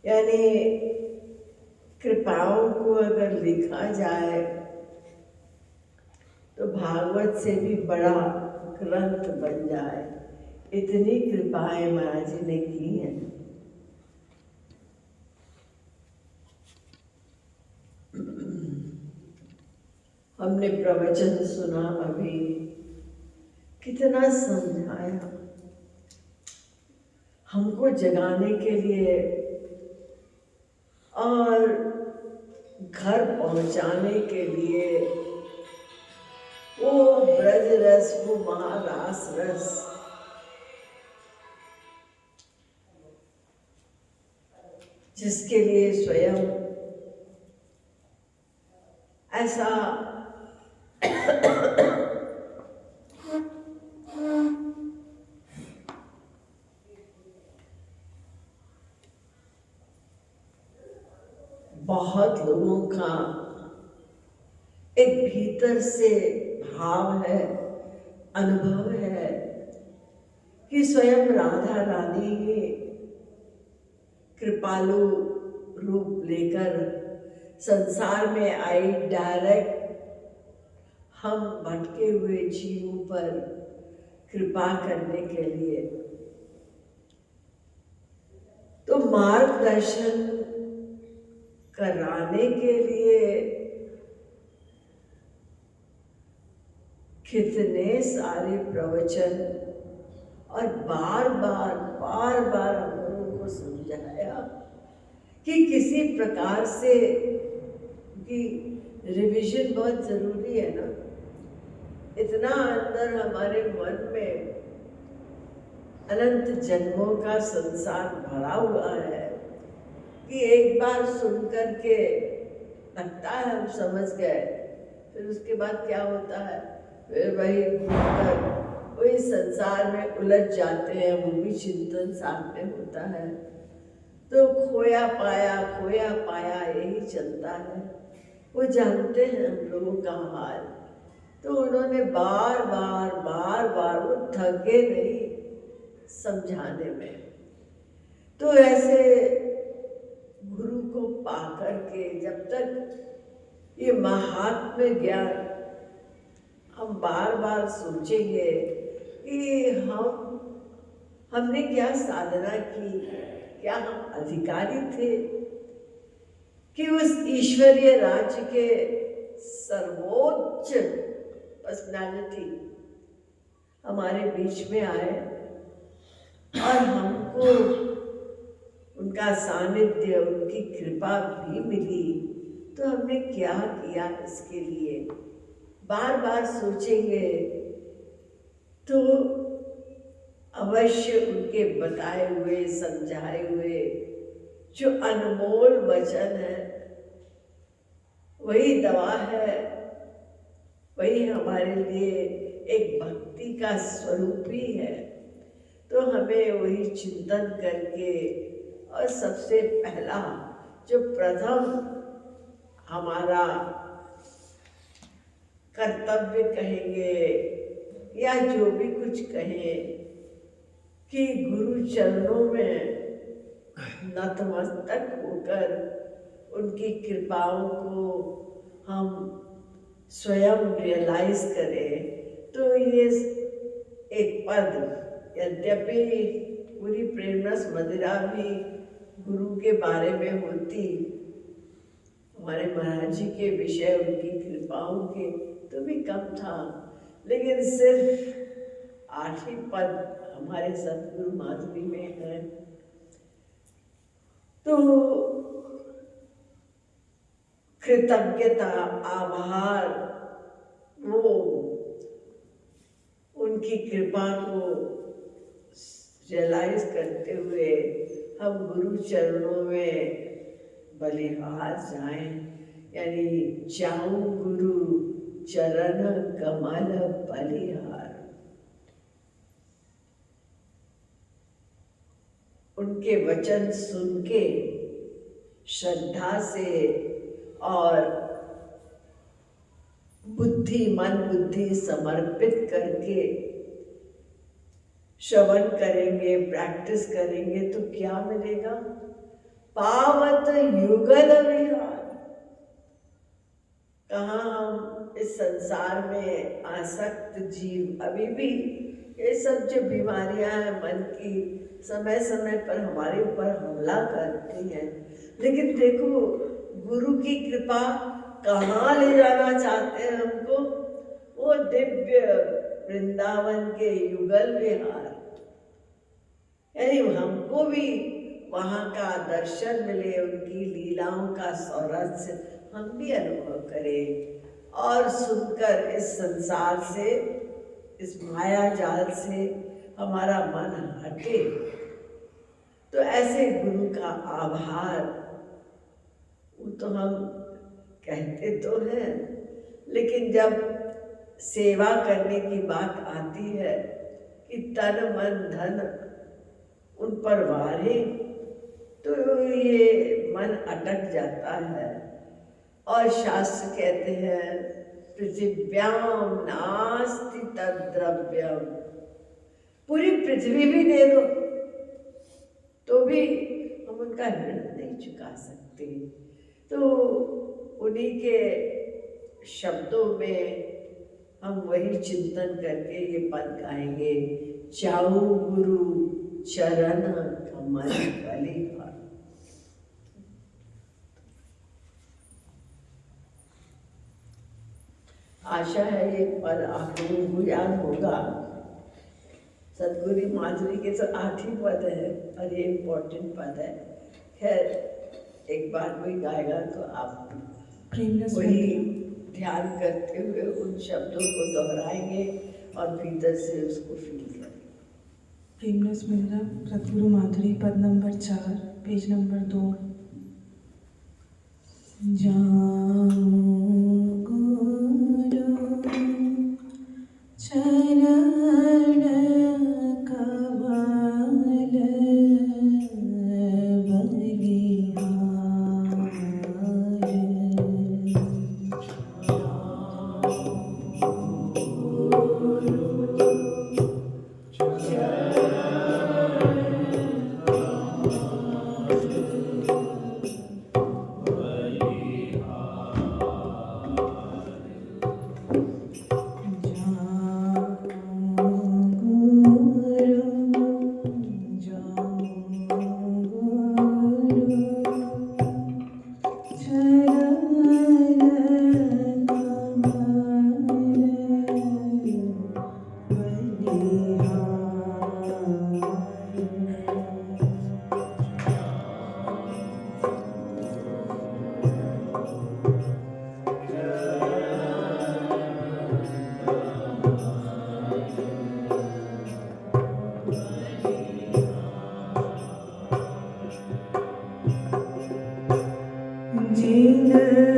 यानी कृपाओं को अगर लिखा जाए तो भागवत से भी बड़ा ग्रंथ बन जाए, इतनी कृपाएं महाराज जी ने की हैं। हमने प्रवचन सुना, अभी कितना समझाया हमको जगाने के लिए और घर पहुंचाने के लिए। वो ब्रज रस, वो महारास रस, जिसके लिए स्वयं ऐसा बहुत लोगों का एक भीतर से भाव है, अनुभव है कि स्वयं राधा रानी ही कृपालु रूप लेकर संसार में आई, डायरेक्ट हम भटके हुए जीवों पर कृपा करने के लिए। तो मार्गदर्शन कराने के लिए कितने सारे प्रवचन, और बार बार हम लोगों को समझाया कि किसी प्रकार से, कि रिवीजन बहुत जरूरी है ना। इतना अंदर हमारे मन में अनंत जन्मों का संसार भरा हुआ है कि एक बार सुन करके लगता है हम समझ गए, फिर उसके बाद क्या होता है, फिर वही संसार में उलझ जाते हैं। वो भी चिंतन साथ में होता है, तो खोया पाया यही चलता है। वो जानते हैं हम लोगों का हाल, तो उन्होंने बार बार वो थके नहीं समझाने में। तो ऐसे गुरु को पाकर के जब तक ये महात्म्य ज्ञान हम बार सोचेंगे कि हमने क्या साधना की, क्या हम अधिकारी थे कि उस ईश्वरीय राज्य के सर्वोच्च पर्सनालिटी हमारे बीच में आए और हमको उनका सानिध्य, उनकी कृपा भी मिली। तो हमने क्या किया इसके लिए बार सोचेंगे तो अवश्य उनके बताए हुए, समझाए हुए जो अनमोल वचन है, वही दवा है, वही हमारे लिए एक भक्ति का स्वरूप ही है। तो हमें वही चिंतन करके, और सबसे पहला जो प्रथम हमारा कर्तव्य कहेंगे या जो भी कुछ कहें, कि गुरु चरणों में नतमस्तक होकर उनकी कृपाओं को हम स्वयं रियलाइज करें। तो ये एक पद, यद्यपि पूरी प्रेमरस मदिरा भी गुरु के बारे में होती, हमारे महाराज जी के विषय, उनकी कृपाओं के तो भी कम था, लेकिन सिर्फ 8 ही पद हमारे सतगुरु माधुरी में है। तो कृतज्ञता, आभार, वो उनकी कृपा को रियलाइज करते हुए हम गुरु चरणों में बलिहार जाएं, यानी जाऊं गुरु चरण कमल बलिहार। उनके वचन सुन के श्रद्धा से और मन बुद्धि समर्पित करके श्रवण करेंगे, प्रैक्टिस करेंगे तो क्या मिलेगा? पावत युगल विहार। कहाँ हम इस संसार में आसक्त जीव अभी भी ये सब जो बीमारियां हैं मन की, समय समय पर हमारे ऊपर हमला करती हैं, लेकिन देखो गुरु की कृपा कहाँ ले जाना चाहते हैं हमको, वो दिव्य वृंदावन के युगल विहार। यानी हमको भी वहाँ का दर्शन मिले, उनकी लीलाओं का सौरस्य हम भी अनुभव करें और सुनकर इस संसार से, इस माया जाल से हमारा मन हटे। तो ऐसे गुरु का आभार, वो तो हम कहते तो हैं, लेकिन जब सेवा करने की बात आती है कि तन मन धन उन पर वारे, तो ये मन अटक जाता है। और शास्त्र कहते हैं पृथिव्याम नास्ति तद्द्रव्यम, पूरी पृथ्वी भी दे दो तो भी हम उनका ऋण नहीं चुका सकते। तो उन्हीं के शब्दों में हम वही चिंतन करके ये पद गाएंगे, चाऊ गुरु चरण कमल कली। आशा है ये पद आप लोगों को याद होगा। सतगुरु माधुरी के तो 8 ही पद है और ये इम्पोर्टेंट पद है। खैर एक बार कोई गाएगा तो आप वही ध्यान करते हुए उन शब्दों को दोहराएंगे और भीतर से उसको फील करेंगे। प्रेमरस मिलन सतगुरु माधुरी पद नंबर 4 पेज नंबर 2। चरण कमल जीन